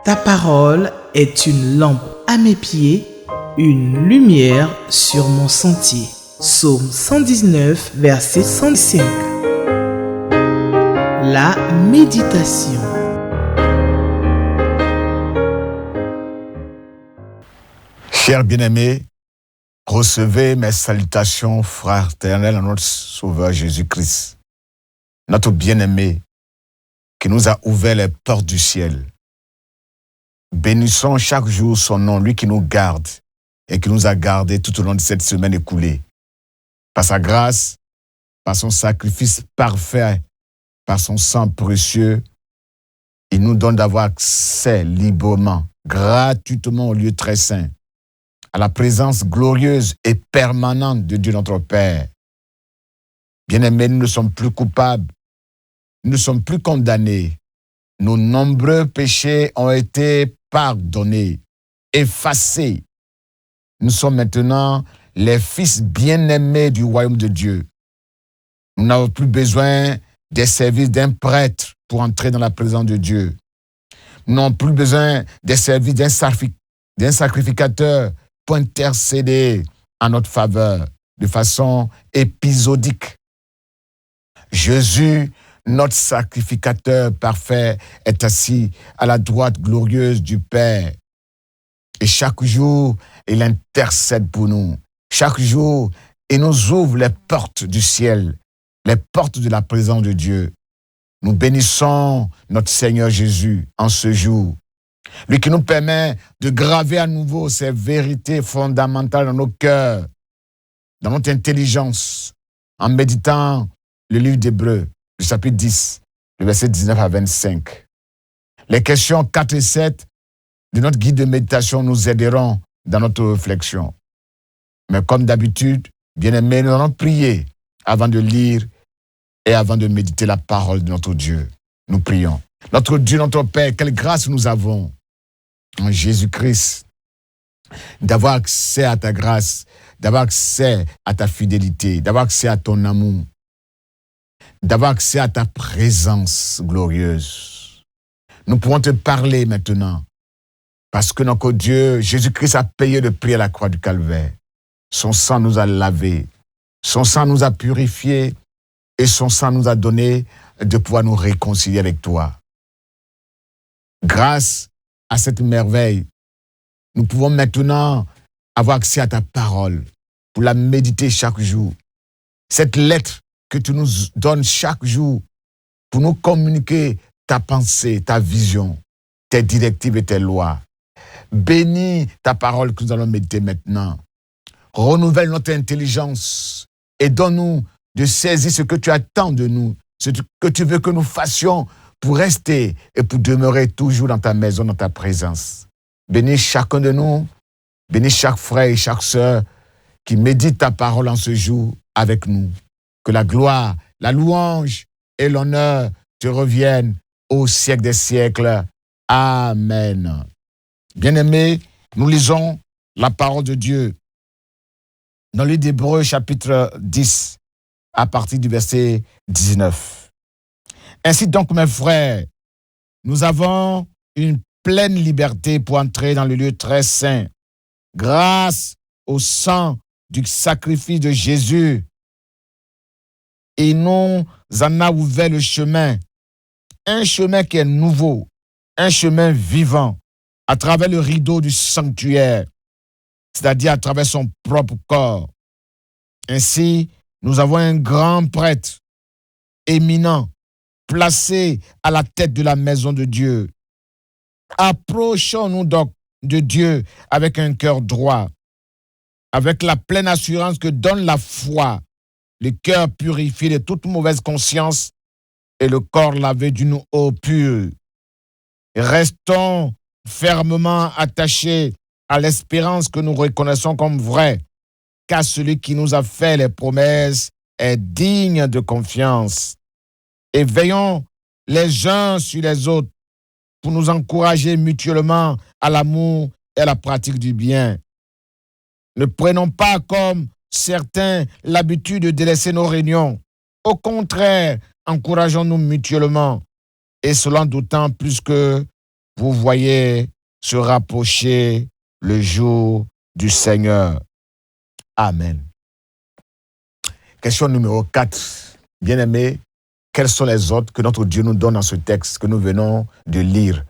Ta parole est une lampe à mes pieds, une lumière sur mon sentier. Psaume 119, verset 105. La méditation. Chers bien-aimés, recevez mes salutations fraternelles à notre Sauveur Jésus-Christ, notre bien-aimé qui nous a ouvert les portes du ciel. Bénissons chaque jour son nom, lui qui nous garde et qui nous a gardés tout au long de cette semaine écoulée. Par sa grâce, par son sacrifice parfait, par son sang précieux, il nous donne d'avoir accès librement, gratuitement au lieu très saint, à la présence glorieuse et permanente de Dieu notre Père. Bien-aimés, nous ne sommes plus coupables, nous ne sommes plus condamnés. Nos nombreux péchés ont été pardonnés, effacés. Nous sommes maintenant les fils bien-aimés du royaume de Dieu. Nous n'avons plus besoin des services d'un prêtre pour entrer dans la présence de Dieu. Nous n'avons plus besoin des services d'un sacrificateur pour intercéder en notre faveur de façon épisodique. Jésus, notre sacrificateur parfait, est assis à la droite glorieuse du Père. Et chaque jour, il intercède pour nous. Chaque jour, il nous ouvre les portes du ciel, les portes de la présence de Dieu. Nous bénissons notre Seigneur Jésus en ce jour. Lui qui nous permet de graver à nouveau ces vérités fondamentales dans nos cœurs, dans notre intelligence, en méditant le livre d'Hébreux, le chapitre 10, le verset 19 à 25. Les questions 4 et 7 de notre guide de méditation nous aideront dans notre réflexion. Mais comme d'habitude, bien-aimés, nous allons prier avant de lire et avant de méditer la parole de notre Dieu. Nous prions. Notre Dieu, notre Père, quelle grâce nous avons en Jésus-Christ d'avoir accès à ta grâce, d'avoir accès à ta fidélité, d'avoir accès à ton amour, d'avoir accès à ta présence glorieuse. Nous pouvons te parler maintenant parce que notre Dieu, Jésus-Christ, a payé le prix à la croix du Calvaire. Son sang nous a lavés, son sang nous a purifiés et son sang nous a donné de pouvoir nous réconcilier avec toi. Grâce à cette merveille, nous pouvons maintenant avoir accès à ta parole pour la méditer chaque jour. Cette lettre que tu nous donnes chaque jour pour nous communiquer ta pensée, ta vision, tes directives et tes lois. Bénis ta parole que nous allons méditer maintenant. Renouvelle notre intelligence et donne-nous de saisir ce que tu attends de nous, ce que tu veux que nous fassions pour rester et pour demeurer toujours dans ta maison, dans ta présence. Bénis chacun de nous, bénis chaque frère et chaque sœur qui médite ta parole en ce jour avec nous. Que la gloire, la louange et l'honneur te reviennent au siècle des siècles. Amen. Bien-aimés, nous lisons la parole de Dieu dans le livre d'Hébreux, chapitre 10, à partir du verset 19. Ainsi donc, mes frères, nous avons une pleine liberté pour entrer dans le lieu très saint, grâce au sang du sacrifice de Jésus. Et nous en a ouvert le chemin, un chemin qui est nouveau, un chemin vivant, à travers le rideau du sanctuaire, c'est-à-dire à travers son propre corps. Ainsi, nous avons un grand prêtre éminent, placé à la tête de la maison de Dieu. Approchons-nous donc de Dieu avec un cœur droit, avec la pleine assurance que donne la foi, le cœur purifié de toute mauvaise conscience et le corps lavé d'une eau pure. Restons fermement attachés à l'espérance que nous reconnaissons comme vraie, car celui qui nous a fait les promesses est digne de confiance. Et veillons les uns sur les autres pour nous encourager mutuellement à l'amour et à la pratique du bien. Ne prenons pas comme certains l'habitude de délaisser nos réunions. Au contraire, encourageons-nous mutuellement, et cela d'autant plus que vous voyez se rapprocher le jour du Seigneur. Amen. Question numéro 4. Bien-aimés, quels sont les ordres que notre Dieu nous donne dans ce texte que nous venons de lire?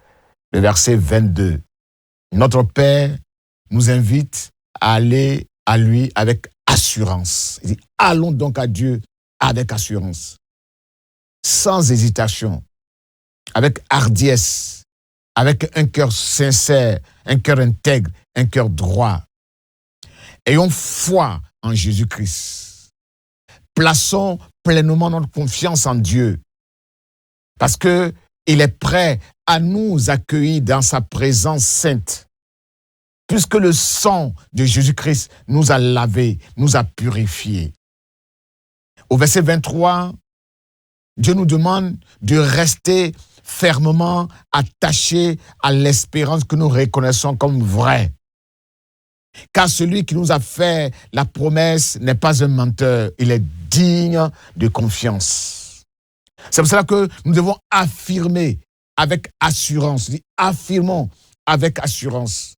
Le verset 22. Notre Père nous invite à aller à lui avec assurance. Il dit, allons donc à Dieu avec assurance, sans hésitation, avec hardiesse, avec un cœur sincère, un cœur intègre, un cœur droit. Ayons foi en Jésus-Christ. Plaçons pleinement notre confiance en Dieu, parce qu'il est prêt à nous accueillir dans sa présence sainte, puisque le sang de Jésus-Christ nous a lavés, nous a purifiés. Au verset 23, Dieu nous demande de rester fermement attachés à l'espérance que nous reconnaissons comme vraie. Car celui qui nous a fait la promesse n'est pas un menteur, il est digne de confiance. C'est pour cela que nous devons affirmer avec assurance. Affirmons avec assurance.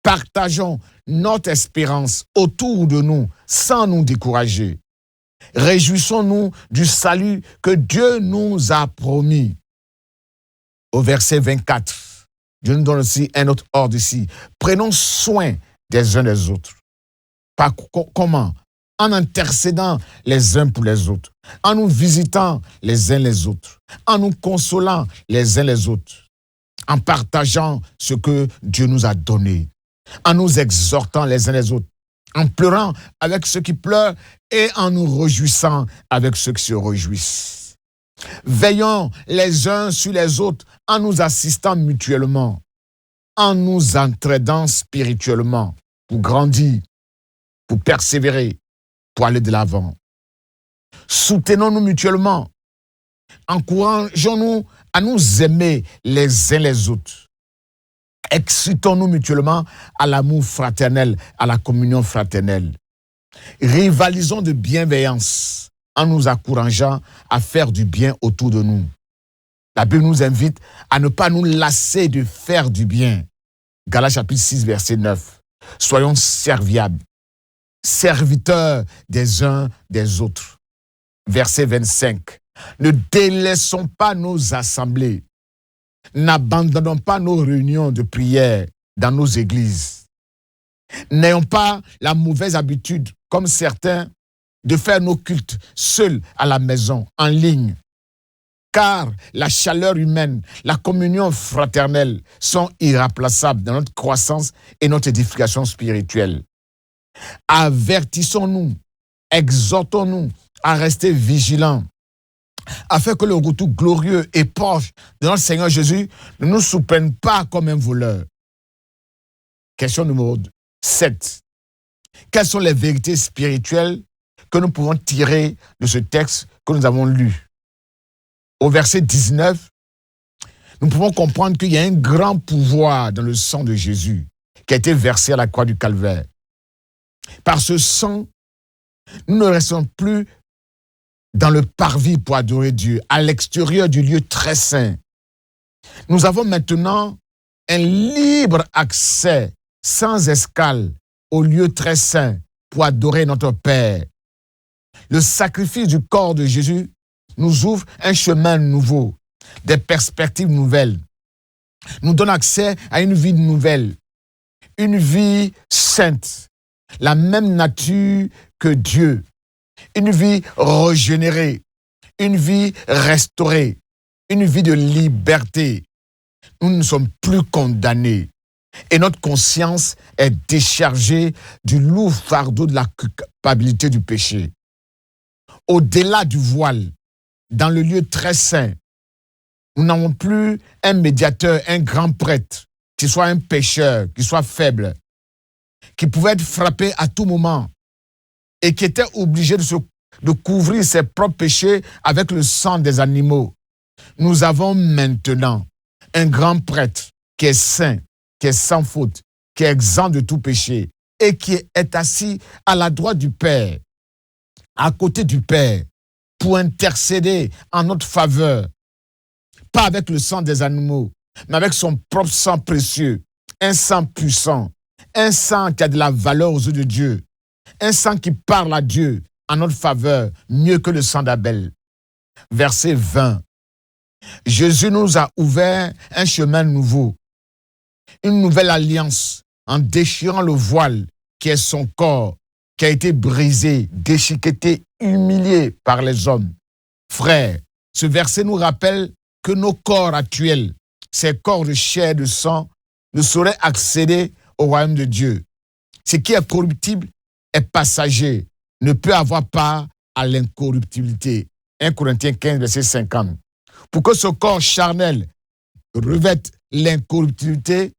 Partageons notre espérance autour de nous sans nous décourager. Réjouissons-nous du salut que Dieu nous a promis. Au verset 24, Dieu nous donne aussi un autre ordre ici. Prenons soin des uns des autres. Comment? En intercédant les uns pour les autres, en nous visitant les uns les autres, en nous consolant les uns les autres, en partageant ce que Dieu nous a donné, en nous exhortant les uns les autres, en pleurant avec ceux qui pleurent et en nous réjouissant avec ceux qui se réjouissent. Veillons les uns sur les autres en nous assistant mutuellement, en nous entraidant spirituellement pour grandir, pour persévérer, pour aller de l'avant. Soutenons-nous mutuellement, encourageons-nous à nous aimer les uns les autres. Excitons-nous mutuellement à l'amour fraternel, à la communion fraternelle. Rivalisons de bienveillance en nous encourageant à faire du bien autour de nous. La Bible nous invite à ne pas nous lasser de faire du bien. Galates chapitre 6, verset 9. Soyons serviables, serviteurs des uns des autres. Verset 25. Ne délaissons pas nos assemblées. N'abandonnons pas nos réunions de prière dans nos églises. N'ayons pas la mauvaise habitude, comme certains, de faire nos cultes seuls à la maison, en ligne. Car la chaleur humaine, la communion fraternelle sont irremplaçables dans notre croissance et notre édification spirituelle. Avertissons-nous, exhortons-nous à rester vigilants, afin que le retour glorieux et proche de notre Seigneur Jésus ne nous surprenne pas comme un voleur. Question numéro 7. Quelles sont les vérités spirituelles que nous pouvons tirer de ce texte que nous avons lu? Au verset 19, nous pouvons comprendre qu'il y a un grand pouvoir dans le sang de Jésus qui a été versé à la croix du Calvaire. Par ce sang, nous ne restons plus dans le parvis pour adorer Dieu, à l'extérieur du lieu très saint. Nous avons maintenant un libre accès, sans escale, au lieu très saint pour adorer notre Père. Le sacrifice du corps de Jésus nous ouvre un chemin nouveau, des perspectives nouvelles, nous donne accès à une vie nouvelle, une vie sainte, la même nature que Dieu, une vie régénérée, une vie restaurée, une vie de liberté. Nous ne sommes plus condamnés et notre conscience est déchargée du lourd fardeau de la culpabilité du péché. Au-delà du voile, dans le lieu très saint, nous n'avons plus un médiateur, un grand prêtre, qui soit un pécheur, qui soit faible, qui pouvait être frappé à tout moment et qui était obligé de couvrir ses propres péchés avec le sang des animaux. Nous avons maintenant un grand prêtre qui est saint, qui est sans faute, qui est exempt de tout péché et qui est assis à la droite du Père, à côté du Père, pour intercéder en notre faveur, pas avec le sang des animaux, mais avec son propre sang précieux, un sang puissant, un sang qui a de la valeur aux yeux de Dieu, un sang qui parle à Dieu en notre faveur mieux que le sang d'Abel. Verset 20. Jésus nous a ouvert un chemin nouveau, une nouvelle alliance en déchirant le voile qui est son corps, qui a été brisé, déchiqueté, humilié par les hommes. Frères, ce verset nous rappelle que nos corps actuels, ces corps de chair et de sang, ne sauraient accéder au royaume de Dieu. Ce qui est corruptible est passager, ne peut avoir part à l'incorruptibilité. 1 Corinthiens 15, verset 50. Pour que ce corps charnel revête l'incorruptibilité,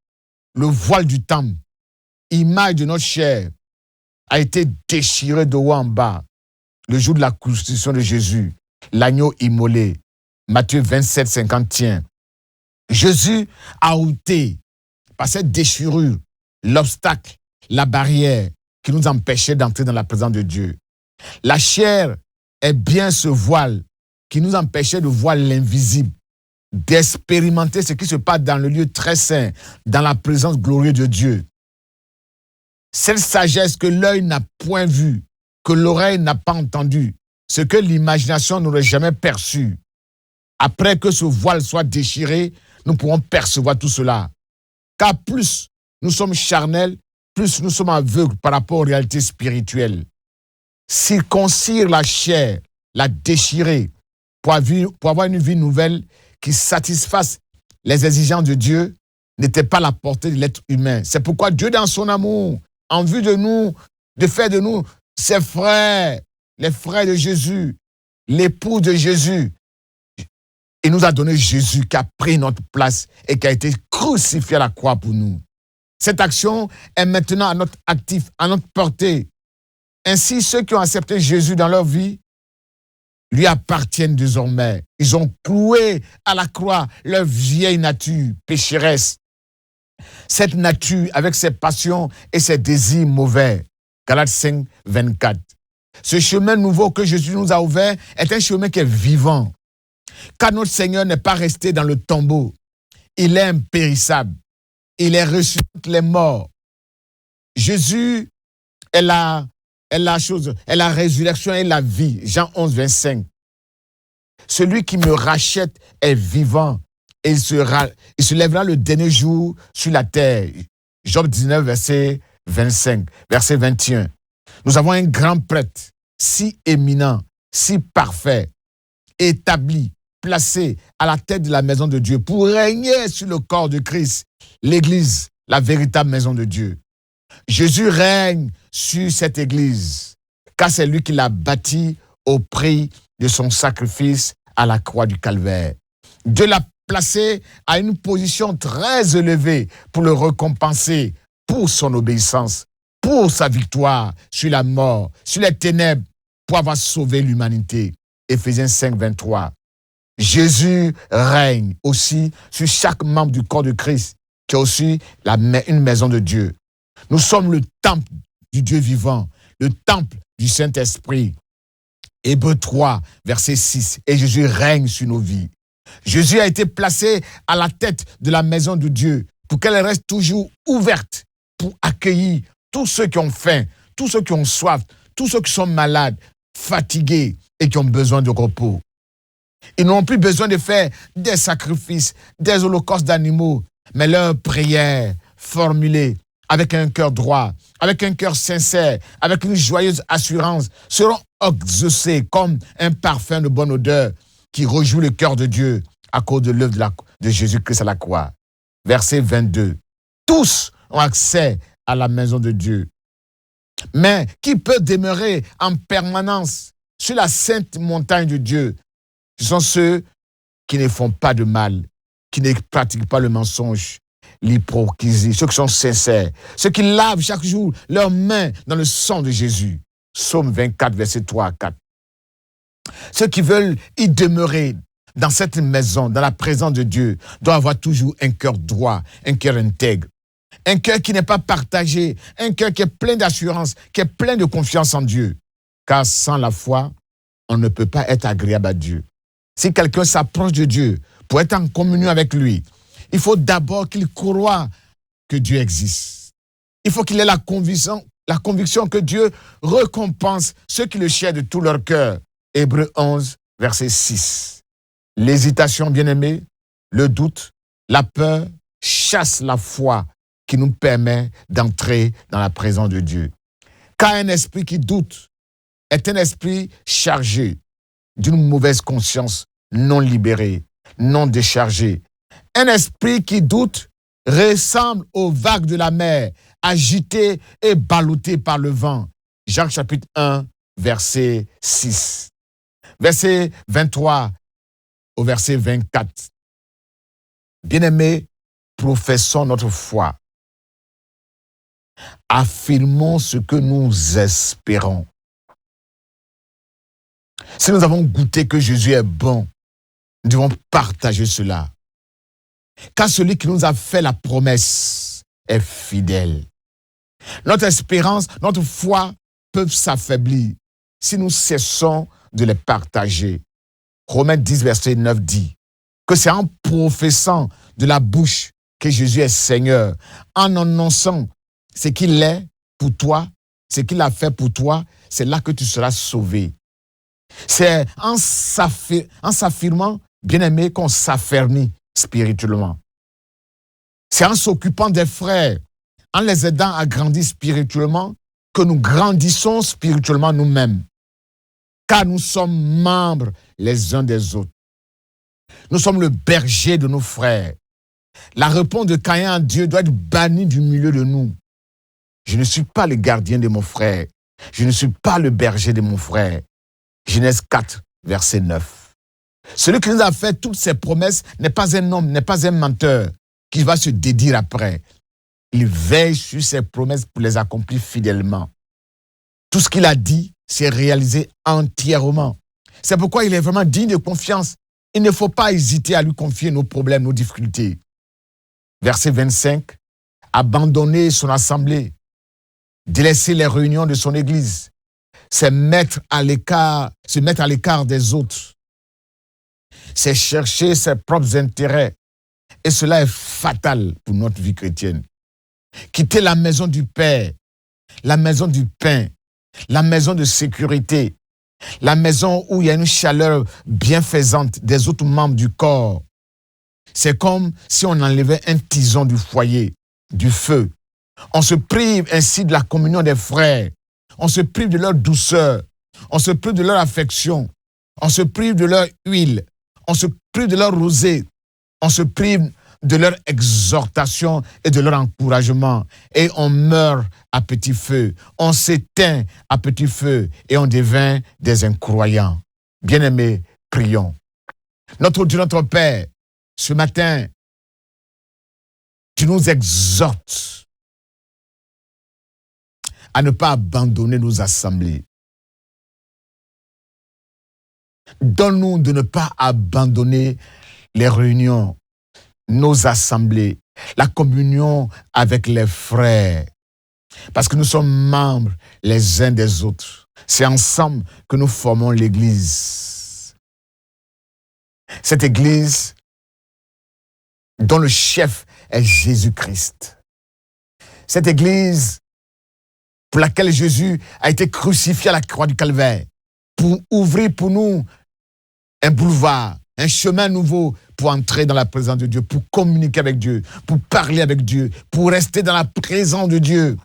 le voile du temple, image de notre chair, a été déchiré de haut en bas le jour de la crucifixion de Jésus, l'agneau immolé. Matthieu 27, 51. Jésus a ôté par cette déchirure l'obstacle, la barrière qui nous empêchait d'entrer dans la présence de Dieu. La chair est bien ce voile qui nous empêchait de voir l'invisible, d'expérimenter ce qui se passe dans le lieu très saint, dans la présence glorieuse de Dieu. Cette sagesse que l'œil n'a point vue, que l'oreille n'a pas entendue, ce que l'imagination n'aurait jamais perçu. Après que ce voile soit déchiré, nous pourrons percevoir tout cela. Car plus nous sommes charnels, plus nous sommes aveugles par rapport aux réalités spirituelles. Circoncire la chair, la déchirer, pour avoir une vie nouvelle qui satisfasse les exigences de Dieu, n'était pas la portée de l'être humain. C'est pourquoi Dieu, dans son amour, en vue de nous, de faire de nous ses frères, les frères de Jésus, l'époux de Jésus, il nous a donné Jésus qui a pris notre place et qui a été crucifié à la croix pour nous. Cette action est maintenant à notre actif, à notre portée. Ainsi, ceux qui ont accepté Jésus dans leur vie lui appartiennent désormais. Ils ont cloué à la croix leur vieille nature pécheresse. Cette nature avec ses passions et ses désirs mauvais. Galates 5, 24. Ce chemin nouveau que Jésus nous a ouvert est un chemin qui est vivant. Car notre Seigneur n'est pas resté dans le tombeau. Il est impérissable. Il est ressuscité les morts. Jésus est la résurrection et la vie. Jean 11, 25. Celui qui me rachète est vivant et il se lèvera le dernier jour sur la terre. Job 19, verset 25, verset 21. Nous avons un grand prêtre, si éminent, si parfait, établi, placé à la tête de la maison de Dieu pour régner sur le corps de Christ, l'Église, la véritable maison de Dieu. Jésus règne sur cette Église, car c'est lui qui l'a bâtie au prix de son sacrifice à la croix du Calvaire. Dieu l'a placé à une position très élevée pour le récompenser pour son obéissance, pour sa victoire sur la mort, sur les ténèbres, pour avoir sauvé l'humanité. Éphésiens 5, 23. Jésus règne aussi sur chaque membre du corps de Christ, qui est aussi une maison de Dieu. Nous sommes le temple du Dieu vivant, le temple du Saint-Esprit. Hébreux 3, verset 6. Et Jésus règne sur nos vies. Jésus a été placé à la tête de la maison de Dieu pour qu'elle reste toujours ouverte pour accueillir tous ceux qui ont faim, tous ceux qui ont soif, tous ceux qui sont malades, fatigués et qui ont besoin de repos. Ils n'ont plus besoin de faire des sacrifices, des holocaustes d'animaux, mais leurs prières formulées avec un cœur droit, avec un cœur sincère, avec une joyeuse assurance, seront exaucées comme un parfum de bonne odeur qui réjouit le cœur de Dieu à cause de l'œuvre de Jésus-Christ à la croix. Verset 22. Tous ont accès à la maison de Dieu. Mais qui peut demeurer en permanence sur la sainte montagne de Dieu? Ce sont ceux qui ne font pas de mal, qui ne pratiquent pas le mensonge, l'hypocrisie, ceux qui sont sincères, ceux qui lavent chaque jour leurs mains dans le sang de Jésus. Psaume 24, verset 3 à 4. Ceux qui veulent y demeurer dans cette maison, dans la présence de Dieu, doivent avoir toujours un cœur droit, un cœur intègre, un cœur qui n'est pas partagé, un cœur qui est plein d'assurance, qui est plein de confiance en Dieu. Car sans la foi, on ne peut pas être agréable à Dieu. Si quelqu'un s'approche de Dieu pour être en communion avec lui, il faut d'abord qu'il croie que Dieu existe. Il faut qu'il ait la conviction que Dieu récompense ceux qui le cherchent de tout leur cœur. Hébreux 11, verset 6. L'hésitation, bien-aimée, le doute, la peur chassent la foi qui nous permet d'entrer dans la présence de Dieu. Car un esprit qui doute est un esprit chargé d'une mauvaise conscience, non libérée, non déchargée. Un esprit qui doute ressemble aux vagues de la mer, agitées et ballottées par le vent. Jacques chapitre 1, verset 6. Verset 23 au verset 24. Bien-aimés, professons notre foi. Affirmons ce que nous espérons. Si nous avons goûté que Jésus est bon, nous devons partager cela. Car celui qui nous a fait la promesse est fidèle. Notre espérance, notre foi peuvent s'affaiblir si nous cessons de les partager. Romains 10, verset 9 dit que c'est en professant de la bouche que Jésus est Seigneur, en annonçant ce qu'il est pour toi, ce qu'il a fait pour toi, c'est là que tu seras sauvé. C'est en s'affirmant, bien-aimé, qu'on s'affermit spirituellement. C'est en s'occupant des frères, en les aidant à grandir spirituellement, que nous grandissons spirituellement nous-mêmes. Car nous sommes membres les uns des autres. Nous sommes le berger de nos frères. La réponse de Caïn à Dieu doit être bannie du milieu de nous. Je ne suis pas le gardien de mon frère. Je ne suis pas le berger de mon frère. Genèse 4, verset 9. Celui qui nous a fait toutes ces promesses n'est pas un homme, n'est pas un menteur qui va se dédire après. Il veille sur ses promesses pour les accomplir fidèlement. Tout ce qu'il a dit, c'est réalisé entièrement. C'est pourquoi il est vraiment digne de confiance. Il ne faut pas hésiter à lui confier nos problèmes, nos difficultés. Verset 25. Abandonner son assemblée, délaisser les réunions de son église, c'est se mettre à l'écart des autres. C'est chercher ses propres intérêts. Et cela est fatal pour notre vie chrétienne. Quitter la maison du Père, la maison du pain, la maison de sécurité, la maison où il y a une chaleur bienfaisante des autres membres du corps. C'est comme si on enlevait un tison du foyer, du feu. On se prive ainsi de la communion des frères. On se prive de leur douceur. On se prive de leur affection. On se prive de leur huile. On se prive de leur rosée. On se prive de leur exhortation et de leur encouragement. Et on meurt à petit feu. On s'éteint à petit feu et on devient des incroyants. Bien-aimés, prions. Notre Dieu, notre Père, ce matin, tu nous exhortes à ne pas abandonner nos assemblées. Donne-nous de ne pas abandonner les réunions, nos assemblées, la communion avec les frères. Parce que nous sommes membres les uns des autres. C'est ensemble que nous formons l'Église. Cette Église dont le chef est Jésus-Christ. Cette Église pour laquelle Jésus a été crucifié à la croix du Calvaire, pour ouvrir pour nous un boulevard, un chemin nouveau pour entrer dans la présence de Dieu, pour communiquer avec Dieu, pour parler avec Dieu, pour rester dans la présence de Dieu.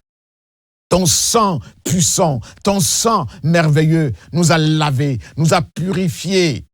Ton sang puissant, ton sang merveilleux nous a lavés, nous a purifiés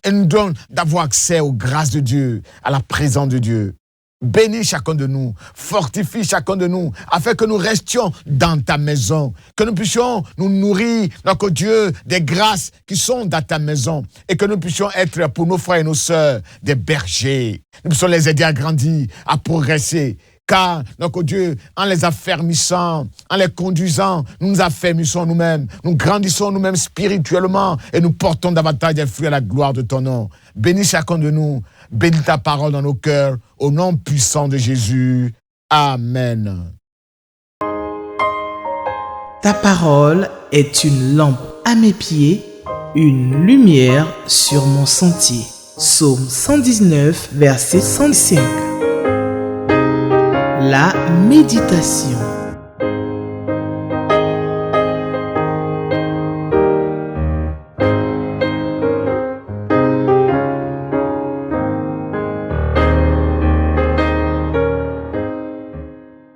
et nous donne d'avoir accès aux grâces de Dieu, à la présence de Dieu. Bénis chacun de nous, fortifie chacun de nous, afin que nous restions dans ta maison, que nous puissions nous nourrir, notre Dieu, des grâces qui sont dans ta maison, et que nous puissions être pour nos frères et nos sœurs des bergers. Nous puissions les aider à grandir, à progresser, car, notre Dieu, en les affermissant, en les conduisant, nous nous affermissons nous-mêmes, nous grandissons nous-mêmes spirituellement, et nous portons davantage des fruits à la gloire de ton nom. Bénis chacun de nous, bénis ta parole dans nos cœurs, au nom puissant de Jésus. Amen. Ta parole est une lampe à mes pieds, une lumière sur mon sentier. Psaume 119, verset 105. La méditation.